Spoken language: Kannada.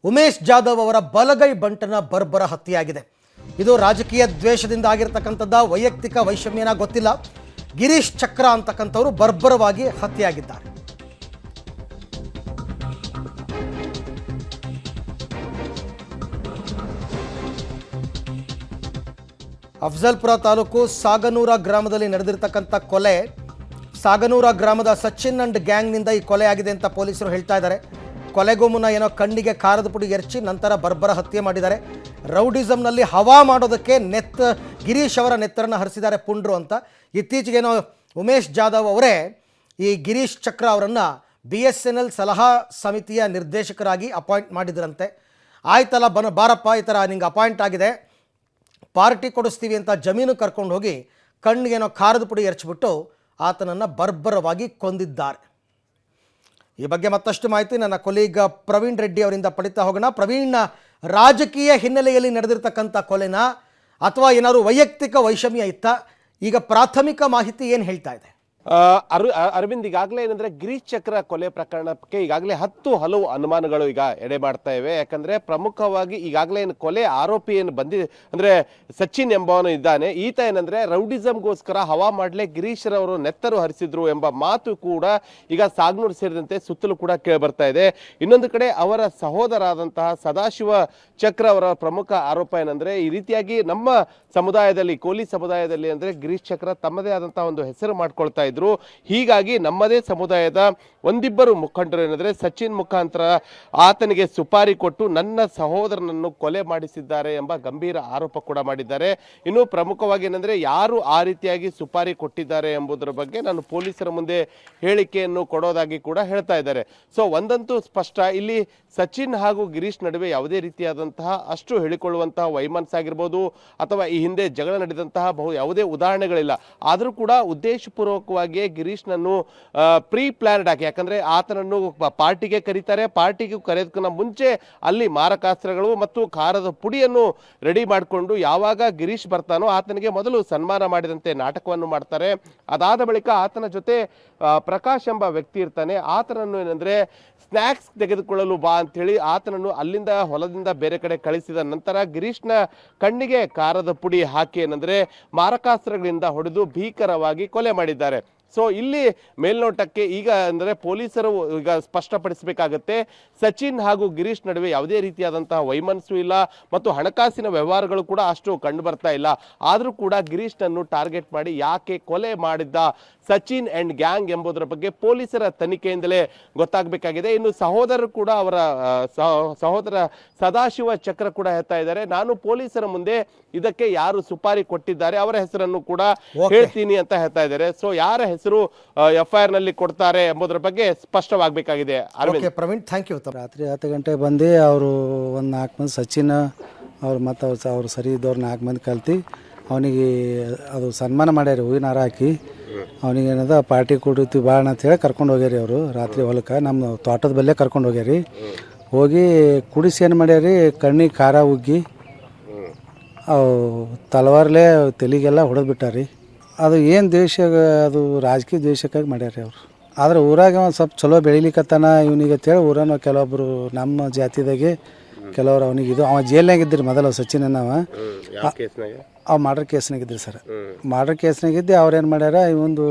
ಉಮೇಶ್ ಜಾಧವ್ ಅವರ ಬಲಗೈ ಬಂಟನ ಬರ್ಬರ ಹತ್ಯೆಯಾಗಿದೆ. ಇದು ರಾಜಕೀಯ ದ್ವೇಷದಿಂದ ಆಗಿರತಕ್ಕಂಥದ್ದು, ವೈಯಕ್ತಿಕ ವೈಷಮ್ಯನ ಗೊತ್ತಿಲ್ಲ. ಗಿರೀಶ್ ಚಕ್ರ ಅಂತಕ್ಕಂಥವರು ಬರ್ಬರವಾಗಿ ಹತ್ಯೆಯಾಗಿದ್ದಾರೆ. ಅಫ್ಜಲ್ಪುರ ತಾಲೂಕು ಸಾಗನೂರ ಗ್ರಾಮದಲ್ಲಿ ನಡೆದಿರತಕ್ಕಂಥ ಕೊಲೆ. ಸಾಗನೂರ ಗ್ರಾಮದ ಸಚಿನ್ ಅಂಡ್ ಗ್ಯಾಂಗ್ನಿಂದ ಈ ಕೊಲೆ ಆಗಿದೆ ಅಂತ ಪೊಲೀಸರು ಹೇಳ್ತಾ ಇದ್ದಾರೆ. ಕೊಲೆಗೂ ಮುನ್ನ ಏನೋ ಕಣ್ಣಿಗೆ ಖಾರದ ಪುಡಿ ಎರಚಿ ನಂತರ ಬರ್ಬರ ಹತ್ಯೆ ಮಾಡಿದ್ದಾರೆ. ರೌಡಿಸಮ್ನಲ್ಲಿ ಹವಾ ಮಾಡೋದಕ್ಕೆ ಗಿರೀಶ್ ಅವರ ನೆತ್ತರನ್ನು ಹರಿಸಿದ್ದಾರೆ ಪುಂಡ್ರು ಅಂತ. ಇತ್ತೀಚೆಗೇನೋ ಉಮೇಶ್ ಜಾಧವ್ ಅವರೇ ಈ ಗಿರೀಶ್ ಚಕ್ರ ಅವರನ್ನು BSNL ಸಲಹಾ ಸಮಿತಿಯ ನಿರ್ದೇಶಕರಾಗಿ ಅಪಾಯಿಂಟ್ ಮಾಡಿದ್ರಂತೆ. ಆಯ್ತಲ್ಲ ಬಾರಪ್ಪ, ಈ ಥರ ನಿಂಗೆ ಅಪಾಯಿಂಟ್ ಆಗಿದೆ, ಪಾರ್ಟಿ ಕೊಡಿಸ್ತೀವಿ ಅಂತ ಜಮೀನು ಕರ್ಕೊಂಡು ಹೋಗಿ ಕಣ್ಣಿಗೇನೋ ಖಾರದ ಪುಡಿ ಎರಚಿಬಿಟ್ಟು ಆತನನ್ನು ಬರ್ಬರವಾಗಿ ಕೊಂದಿದ್ದಾರೆ. ಈ ಬಗ್ಗೆ ಮತ್ತಷ್ಟು ಮಾಹಿತಿ ನನ್ನ ಕೊಲೀಗ ಪ್ರವೀಣ್ ರೆಡ್ಡಿ ಅವರಿಂದ ಪಡಿತಾ ಹೋಗೋಣ. ಪ್ರವೀಣ್, ರಾಜಕೀಯ ಹಿನ್ನೆಲೆಯಲ್ಲಿ ನಡೆದಿರ್ತಕ್ಕಂಥ ಕೊಲೆನ ಅಥವಾ ಏನಾದರೂ ವೈಯಕ್ತಿಕ ವೈಷಮ್ಯ ಇತ್ತಾ? ಈಗ ಪ್ರಾಥಮಿಕ ಮಾಹಿತಿ ಏನು ಹೇಳ್ತಾ ಇದೆ? ಅರವಿಂದ್, ಈಗಾಗಲೇ ಏನಂದ್ರೆ ಗಿರೀಶ್ ಚಕ್ರ ಕೊಲೆ ಪ್ರಕರಣಕ್ಕೆ ಈಗಾಗಲೇ ಹಲವು ಅನುಮಾನಗಳು ಈಗ ಎಡೆ ಮಾಡ್ತಾ ಇವೆ. ಯಾಕಂದ್ರೆ ಪ್ರಮುಖವಾಗಿ ಈಗಾಗಲೇ ಏನು ಕೊಲೆ ಆರೋಪಿ ಏನು ಅಂದ್ರೆ ಸಚಿನ್ ಎಂಬವನು ಇದ್ದಾನೆ. ಈತ ಏನಂದ್ರೆ ರೌಡಿಸಮ್ಗೋಸ್ಕರ ಹವಾ ಮಾಡ್ಲೆ ಗಿರೀಶ್ ರವರು ನೆತ್ತರು ಹರಿಸಿದ್ರು ಎಂಬ ಮಾತು ಕೂಡ ಈಗ ಸಾಗ್ನೂರು ಸೇರಿದಂತೆ ಸುತ್ತಲೂ ಕೂಡ ಕೇಳಿ ಬರ್ತಾ ಇದೆ. ಇನ್ನೊಂದು ಕಡೆ ಅವರ ಸಹೋದರಾದಂತಹ ಸದಾಶಿವ ಚಕ್ರ ಅವರ ಪ್ರಮುಖ ಆರೋಪ ಏನಂದ್ರೆ ಈ ರೀತಿಯಾಗಿ ನಮ್ಮ ಸಮುದಾಯದಲ್ಲಿ, ಕೋಲಿ ಸಮುದಾಯದಲ್ಲಿ ಅಂದ್ರೆ ಗಿರೀಶ್ ಚಕ್ರ ತಮ್ಮದೇ ಆದಂತಹ ಒಂದು ಹೆಸರು ಮಾಡ್ಕೊಳ್ತಾ ಇದ್ರು. ಹೀಗಾಗಿ ನಮ್ಮದೇ ಸಮುದಾಯದ ಒಂದಿಬ್ಬರು ಮುಖಂಡರು ಏನಂದ್ರೆ ಸಚಿನ್ ಮುಖಾಂತರ ಆತನಿಗೆ ಸುಪಾರಿ ಕೊಟ್ಟು ನನ್ನ ಸಹೋದರನನ್ನು ಕೊಲೆ ಮಾಡಿಸಿದ್ದಾರೆ ಎಂಬ ಗಂಭೀರ ಆರೋಪ ಕೂಡ ಮಾಡಿದ್ದಾರೆ. ಇನ್ನು ಪ್ರಮುಖವಾಗಿ ಏನಂದ್ರೆ ಯಾರು ಆ ರೀತಿಯಾಗಿ ಸುಪಾರಿ ಕೊಟ್ಟಿದ್ದಾರೆ ಎಂಬುದರ ಬಗ್ಗೆ ನಾನು ಪೊಲೀಸರ ಮುಂದೆ ಹೇಳಿಕೆಯನ್ನು ಕೊಡೋದಾಗಿ ಕೂಡ ಹೇಳ್ತಾ ಇದ್ದಾರೆ. ಸೊ ಒಂದಂತೂ ಸ್ಪಷ್ಟ, ಇಲ್ಲಿ ಸಚಿನ್ ಹಾಗೂ ಗಿರೀಶ್ ನಡುವೆ ಯಾವುದೇ ರೀತಿಯಾದಂತಹ ಅಷ್ಟು ಹೇಳಿಕೊಳ್ಳುವಂತಹ ವೈಮನಸ್ಸಾಗಿರ್ಬೋದು ಅಥವಾ ಈ ಹಿಂದೆ ಜಗಳ ನಡೆದಂತಹ ಯಾವುದೇ ಉದಾಹರಣೆಗಳಿಲ್ಲ. ಆದರೂ ಕೂಡ ಉದ್ದೇಶಪೂರ್ವಕವಾಗಿ ಗಿರೀಶ್ನನ್ನು ಪ್ರೀ ಪ್ಲಾನ್ಡ್ ಆಗಿ, ಯಾಕಂದ್ರೆ ಆತನನ್ನು ಪಾರ್ಟಿಗೆ ಕರೀತಾರೆ, ಪಾರ್ಟಿಗೆ ಕರೆಯೋದಕ್ಕಿಂತ ಮುಂಚೆ ಅಲ್ಲಿ ಮಾರಕಾಸ್ತ್ರಗಳು ಮತ್ತು ಖಾರದ ಪುಡಿಯನ್ನು ರೆಡಿ ಮಾಡಿಕೊಂಡು ಯಾವಾಗ ಗಿರೀಶ್ ಬರ್ತಾನೋ ಆತನಿಗೆ ಮೊದಲು ಸನ್ಮಾನ ಮಾಡಿದಂತೆ ನಾಟಕವನ್ನು ಮಾಡ್ತಾರೆ. ಅದಾದ ಬಳಿಕ ಆತನ ಜೊತೆ ಪ್ರಕಾಶ್ ಎಂಬ ವ್ಯಕ್ತಿ ಇರ್ತಾನೆ. ಆತನನ್ನು ಏನಂದ್ರೆ ಸ್ನ್ಯಾಕ್ಸ್ ತೆಗೆದುಕೊಳ್ಳಲು ಬಾ ಅಂತೇಳಿ ಆತನನ್ನು ಅಲ್ಲಿಂದ ಹೊಲದಿಂದ ಬೇರೆ ಕಡೆ ಕಳಿಸಿದ ನಂತರ ಗಿರೀಶ್ನ ಕಣ್ಣಿಗೆ ಖಾರದ ಪುಡಿ ಹಾಕಿ ಏನಂದ್ರೆ ಮಾರಕಾಸ್ತ್ರಗಳಿಂದ ಹೊಡೆದು ಭೀಕರವಾಗಿ ಕೊಲೆ ಮಾಡಿದ್ದಾರೆ. ಸೊ ಇಲ್ಲಿ ಮೇಲ್ನೋಟಕ್ಕೆ ಈಗ ಅಂದ್ರೆ ಪೊಲೀಸರು ಈಗ ಸ್ಪಷ್ಟಪಡಿಸಬೇಕಾಗತ್ತೆ, ಸಚಿನ್ ಹಾಗೂ ಗಿರೀಶ್ ನಡುವೆ ಯಾವುದೇ ರೀತಿಯಾದಂತಹ ವೈಮನಸ್ಸು ಇಲ್ಲ ಮತ್ತು ಹಣಕಾಸಿನ ವ್ಯವಹಾರಗಳು ಕೂಡ ಅಷ್ಟು ಕಂಡು ಬರ್ತಾ ಇಲ್ಲ. ಆದರೂ ಕೂಡ ಗಿರೀಶ್ನನ್ನು ಟಾರ್ಗೆಟ್ ಮಾಡಿ ಯಾಕೆ ಕೊಲೆ ಮಾಡಿದ್ದ ಸಚಿನ್ ಅಂಡ್ ಗ್ಯಾಂಗ್ ಎಂಬುದರ ಬಗ್ಗೆ ಪೊಲೀಸರ ತನಿಖೆಯಿಂದಲೇ ಗೊತ್ತಾಗಬೇಕಾಗಿದೆ. ಇನ್ನು ಸಹೋದರರು ಕೂಡ, ಅವರ ಸಹೋದರ ಸದಾಶಿವ ಚಕ್ರ ಕೂಡ ಹೇಳ್ತಾ ಇದ್ದಾರೆ, ನಾನು ಪೊಲೀಸರ ಮುಂದೆ ಇದಕ್ಕೆ ಯಾರು ಸುಪಾರಿ ಕೊಟ್ಟಿದ್ದಾರೆ ಅವರ ಹೆಸರನ್ನು ಕೂಡ ಹೇಳ್ತೀನಿ ಅಂತ ಹೇಳ್ತಾ ಇದ್ದಾರೆ. ಸೊ ಯಾರ ಹೆಸರು FIR ನಲ್ಲಿ ಕೊಡ್ತಾರೆ ಎಂಬುದರ ಬಗ್ಗೆ ಸ್ಪಷ್ಟವಾಗಬೇಕಾಗಿದೆ. Praveen, thank you. ರಾತ್ರಿ 10 ಗಂಟೆಗೆ ಬಂದು ಅವರು ಒಂದು 4 ಮಂದಿ ಸಚಿನ್ ಅವ್ರು ಮತ್ತು ಅವ್ರು ಸರಿ ಇದ್ದವ್ರು 4 ಮಂದಿ ಕಲ್ತು ಅವನಿಗೆ ಅದು ಸನ್ಮಾನ ಮಾಡ್ಯಾರಿ, ಹೂವಿನ ಹಾರ ಹಾಕಿ. ಅವನಿಗೆ ಏನದ ಪಾರ್ಟಿ ಕೊಡ್ತೀವಿ ಬಾಣ ಅಂತ ಹೇಳಿ ಕರ್ಕೊಂಡು ಹೋಗ್ಯಾರಿ. ಅವರು ರಾತ್ರಿ ಹೊಲಕ್ಕೆ ನಮ್ಮ ತೋಟದ ಬಲ್ಲೇ ಕರ್ಕೊಂಡು ಹೋಗ್ಯಾರಿ. ಹೋಗಿ ಕುಡಿಸಿ ಏನು ಮಾಡ್ಯಾರಿ, ಕಣ್ಣಿಗೆ ಖಾರ ಉಗ್ಗಿ ಅವು ತಲವಾರ್ಲೆ ತೆಲಿಗೆಲ್ಲ ಹೊಡೆದು ಬಿಟ್ಟಾರಿ. ಅದು ಏನು ದ್ವೇಷ, ಅದು ರಾಜಕೀಯ ದ್ವೇಷಕ್ಕಾಗಿ ಮಾಡ್ಯಾರಿ ಅವರು. ಆದ್ರೆ ಊರಾಗ ಒಂದು ಸ್ವಲ್ಪ ಚಲೋ ಬೆಳಿಲಿಕ್ಕತ್ತಾನ ಇವನಿಗೆ ಅಂತೇಳಿ ಊರನ್ನು ಕೆಲವೊಬ್ಬರು ನಮ್ಮ ಜಾತಿದಾಗೆ ಕೆಲವರು ಅವನಿಗೆ ಇದು ಅವ ಜೈಲ್ನಾಗಿದ್ದಿರಿ ಮೊದಲು ಸಚಿನ್ ಅವ ಮರ್ಡರ್ ಕೇಸ್ನಾಗಿದ್ರಿ ಸರ್. ಮರ್ಡರ್ ಕೇಸ್ನಾಗಿದ್ದು ಅವ್ರೇನು ಮಾಡ್ಯಾರ, ಇವೊಂದು